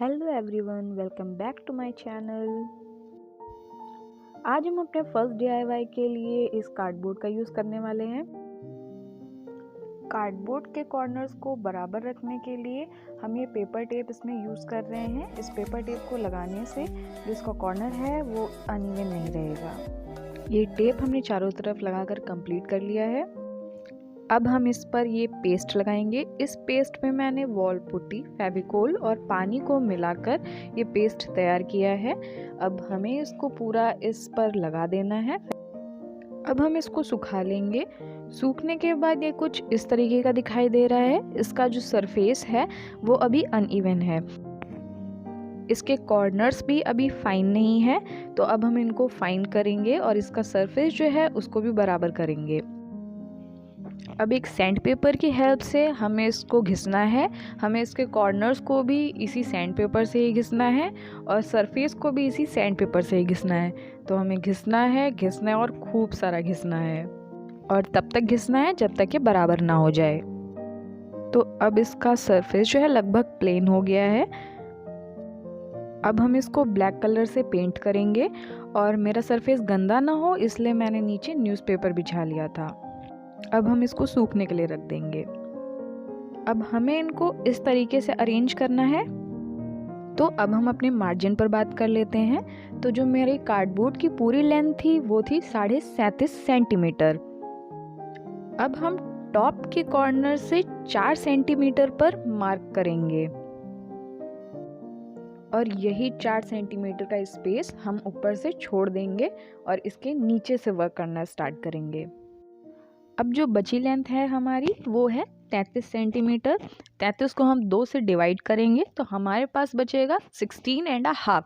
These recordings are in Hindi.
Hello everyone, welcome back to my channel. आज हम अपने फर्स्ट डीआईवाई के लिए इस कार्डबोर्ड का यूज़ करने वाले हैं। कार्डबोर्ड के कॉर्नर्स को बराबर रखने के लिए हम ये पेपर टेप इसमें यूज़ कर रहे हैं। इस पेपर टेप को लगाने से जो इसका कॉर्नर है वो अनइवन नहीं रहेगा। ये टेप हमने चारों तरफ लगाकर कंप्लीट कर लिया है। अब हम इस पर ये पेस्ट लगाएंगे। इस पेस्ट में मैंने वॉल पुट्टी, फेविकोल और पानी को मिलाकर ये पेस्ट तैयार किया है। अब हमें इसको पूरा इस पर लगा देना है। अब हम इसको सुखा लेंगे। सूखने के बाद ये कुछ इस तरीके का दिखाई दे रहा है। इसका जो सरफेस है वो अभी अनइवन है, इसके कॉर्नर्स भी अभी फाइन नहीं है, तो अब हम इनको फाइन करेंगे और इसका सरफेस जो है उसको भी बराबर करेंगे। अब एक सैंड पेपर की हेल्प से हमें इसको घिसना है। हमें इसके कॉर्नर्स को भी इसी सैंड पेपर से ही घिसना है और सरफेस को भी इसी सैंड पेपर से ही घिसना है। तो हमें घिसना है और खूब सारा घिसना है और तब तक घिसना है जब तक ये बराबर ना हो जाए। तो अब इसका सरफेस जो है लगभग प्लेन हो गया है। अब हम इसको ब्लैक कलर से पेंट करेंगे और मेरा सरफेस गंदा ना हो इसलिए मैंने नीचे न्यूज़पेपर बिछा लिया था। अब हम इसको सूखने के लिए रख देंगे। अब हमें इनको इस तरीके से अरेंज करना है। तो अब हम अपने मार्जिन पर बात कर लेते हैं। तो जो मेरे कार्डबोर्ड की पूरी लेंथ थी वो थी 37.5 सेंटीमीटर। अब हम टॉप के कॉर्नर से 4 सेंटीमीटर पर मार्क करेंगे और यही 4 सेंटीमीटर का स्पेस हम ऊपर से छोड़ देंगे और इसके नीचे से वर्क करना स्टार्ट करेंगे। अब जो बची लेंथ है हमारी वो है 33 सेंटीमीटर। 33 को हम 2 से डिवाइड करेंगे तो हमारे पास बचेगा 16.5।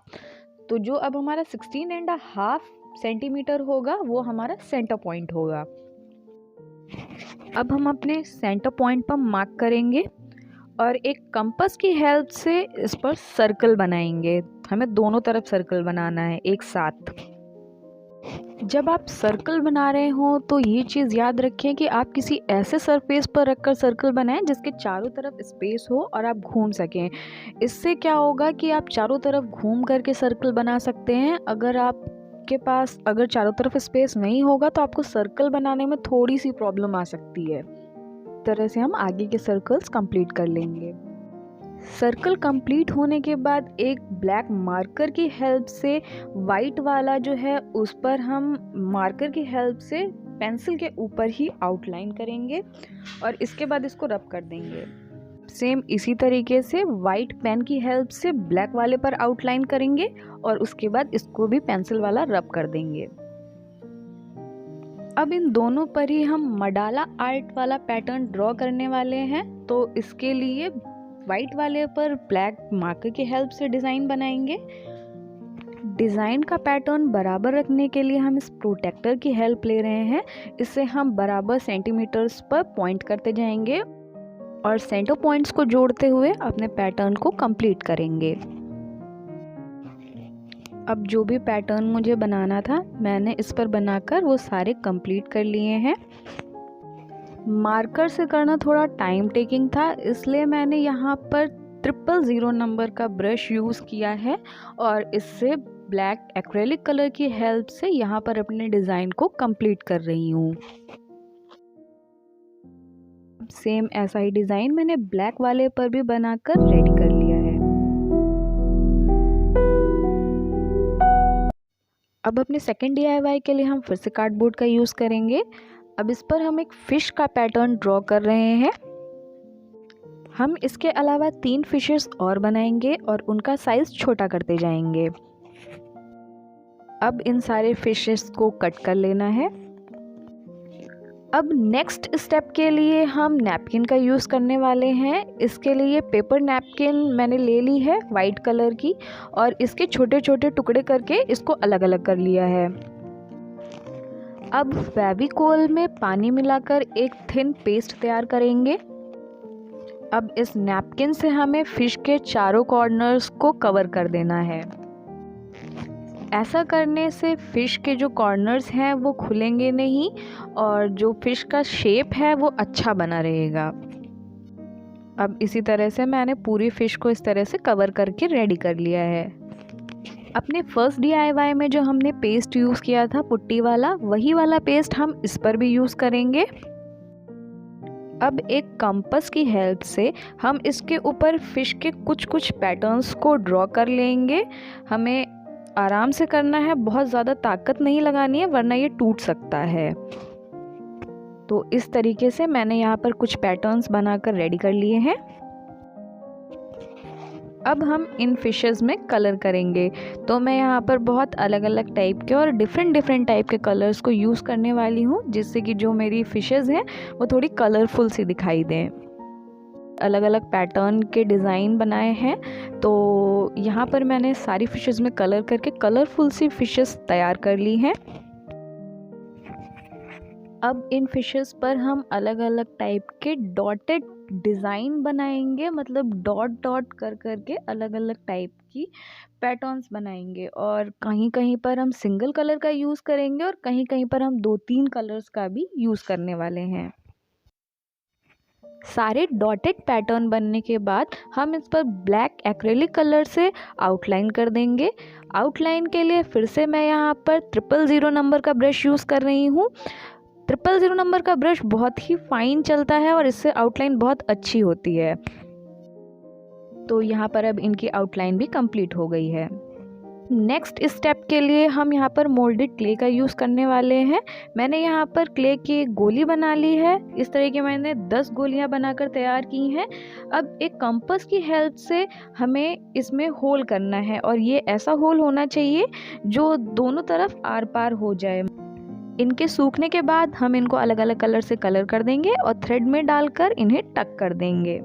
तो जो अब हमारा 16.5 सेंटीमीटर होगा वो हमारा सेंटर पॉइंट होगा। अब हम अपने सेंटर पॉइंट पर मार्क करेंगे और एक कंपास की हेल्प से इस पर सर्कल बनाएंगे। हमें दोनों तरफ सर्कल बनाना है एक साथ। जब आप सर्कल बना रहे हो तो ये चीज़ याद रखें कि आप किसी ऐसे सरफेस पर रखकर सर्कल बनाएं जिसके चारों तरफ स्पेस हो और आप घूम सकें। इससे क्या होगा कि आप चारों तरफ घूम करके सर्कल बना सकते हैं। अगर चारों तरफ स्पेस नहीं होगा तो आपको सर्कल बनाने में थोड़ी सी प्रॉब्लम आ सकती है। इस तरह से हम आगे के सर्कल्स कंप्लीट कर लेंगे। सर्कल कंप्लीट होने के बाद एक ब्लैक मार्कर की हेल्प से वाइट वाला जो है उस पर हम मार्कर की हेल्प से पेंसिल के ऊपर ही आउटलाइन करेंगे और इसके बाद इसको रब कर देंगे। सेम इसी तरीके से वाइट पेन की हेल्प से ब्लैक वाले पर आउटलाइन करेंगे और उसके बाद इसको भी पेंसिल वाला रब कर देंगे। अब इन दोनों पर ही हम मंडाला आर्ट वाला पैटर्न ड्रॉ करने वाले हैं। तो इसके लिए वाइट वाले पर ब्लैक मार्कर की हेल्प से डिज़ाइन बनाएंगे। डिज़ाइन का पैटर्न बराबर रखने के लिए हम इस प्रोटेक्टर की हेल्प ले रहे हैं। इससे हम बराबर सेंटीमीटर्स पर पॉइंट करते जाएंगे और सेंटर पॉइंट्स को जोड़ते हुए अपने पैटर्न को कंप्लीट करेंगे। अब जो भी पैटर्न मुझे बनाना था मैंने इस पर बनाकर वो सारे कंप्लीट कर लिए हैं। मार्कर से करना थोड़ा टाइम टेकिंग था, इसलिए मैंने यहाँ पर 000 नंबर का ब्रश यूज़ किया है और इससे ब्लैक एक्रेलिक कलर की हेल्प से यहाँ पर अपने डिज़ाइन को कंप्लीट कर रही हूँ। सेम ऐसा ही डिज़ाइन मैंने ब्लैक वाले पर भी बनाकर रेडी कर लिया है। अब अपने सेकेंड डीआईवाई के लिए हम फिर से कार्डबोर्ड का यूज़ करेंगे। अब इस पर हम एक फ़िश का पैटर्न ड्रॉ कर रहे हैं। हम इसके अलावा 3 फिशेस और बनाएंगे और उनका साइज़ छोटा करते जाएंगे। अब इन सारे फिशेस को कट कर लेना है। अब नेक्स्ट स्टेप के लिए हम नैपकिन का यूज़ करने वाले हैं। इसके लिए पेपर नैपकिन मैंने ले ली है वाइट कलर की और इसके छोटे छोटे टुकड़े करके इसको अलग अलग कर लिया है। अब फेविकोल में पानी मिलाकर एक थिन पेस्ट तैयार करेंगे। अब इस नैपकिन से हमें फ़िश के चारों कॉर्नर्स को कवर कर देना है। ऐसा करने से फ़िश के जो कॉर्नर्स हैं वो खुलेंगे नहीं और जो फ़िश का शेप है वो अच्छा बना रहेगा। अब इसी तरह से मैंने पूरी फ़िश को इस तरह से कवर करके रेडी कर लिया है। अपने फर्स्ट DIY में जो हमने पेस्ट यूज़ किया था पुट्टी वाला, वही वाला पेस्ट हम इस पर भी यूज़ करेंगे। अब एक कंपास की हेल्प से हम इसके ऊपर फ़िश के कुछ पैटर्न्स को ड्रॉ कर लेंगे। हमें आराम से करना है, बहुत ज़्यादा ताकत नहीं लगानी है वरना ये टूट सकता है। तो इस तरीके से मैंने यहाँ पर कुछ पैटर्न्स बनाकर रेडी कर लिए हैं। अब हम इन फिशेस में कलर करेंगे। तो मैं यहाँ पर बहुत अलग अलग टाइप के और डिफरेंट टाइप के कलर्स को यूज़ करने वाली हूँ, जिससे कि जो मेरी फिशेस हैं वो थोड़ी कलरफुल सी दिखाई दें। अलग अलग पैटर्न के डिज़ाइन बनाए हैं। तो यहाँ पर मैंने सारी फिशेस में कलर करके कलरफुल सी फिशेस तैयार कर ली हैं। अब इन फिशेस पर हम अलग अलग टाइप के डॉटेड डिज़ाइन बनाएंगे, मतलब डॉट कर के अलग अलग टाइप की पैटर्न्स बनाएंगे। और कहीं कहीं पर हम सिंगल कलर का यूज़ करेंगे और कहीं कहीं पर हम 2-3 कलर्स का भी यूज़ करने वाले हैं। सारे डॉटेड पैटर्न बनने के बाद हम इस पर ब्लैक एक्रेलिक कलर से आउटलाइन कर देंगे। आउटलाइन के लिए फिर से मैं यहाँ पर 000 नंबर का ब्रश यूज़ कर रही हूँ। 000 नंबर का ब्रश बहुत ही फाइन चलता है और इससे आउटलाइन बहुत अच्छी होती है। तो यहाँ पर अब इनकी आउटलाइन भी कंप्लीट हो गई है। नेक्स्ट स्टेप के लिए हम यहाँ पर मोल्डेड क्ले का यूज़ करने वाले हैं। मैंने यहाँ पर क्ले की एक गोली बना ली है। इस तरह की मैंने 10 गोलियाँ बनाकर तैयार की हैं। अब एक कंपास की हेल्प से हमें इसमें होल करना है और ये ऐसा होल होना चाहिए जो दोनों तरफ आर पार हो जाए। इनके सूखने के बाद हम इनको अलग अलग कलर से कलर कर देंगे और थ्रेड में डालकर इन्हें टक कर देंगे।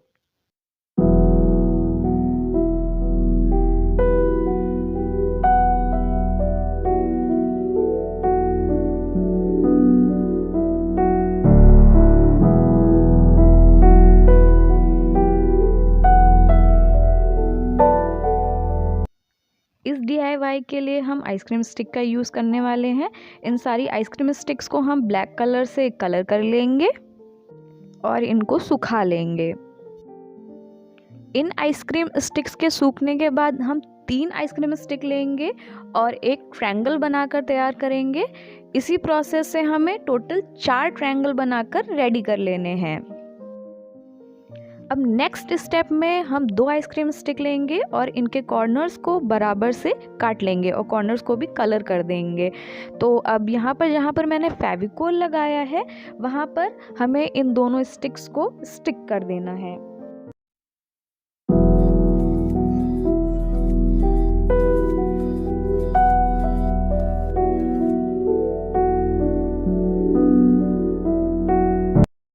इस DIY के लिए हम आइसक्रीम स्टिक का यूज़ करने वाले हैं। इन सारी आइसक्रीम स्टिक्स को हम ब्लैक कलर से कलर कर लेंगे और इनको सुखा लेंगे। इन आइसक्रीम स्टिक्स के सूखने के बाद हम 3 आइसक्रीम स्टिक लेंगे और एक ट्रायंगल बनाकर तैयार करेंगे। इसी प्रोसेस से हमें टोटल 4 ट्रायंगल बनाकर रेडी कर लेने हैं। अब नेक्स्ट स्टेप में हम 2 आइसक्रीम स्टिक लेंगे और इनके कॉर्नर्स को बराबर से काट लेंगे और कॉर्नर्स को भी कलर कर देंगे। तो अब यहाँ पर जहाँ पर मैंने फेविकोल लगाया है वहाँ पर हमें इन दोनों स्टिक्स को स्टिक कर देना है।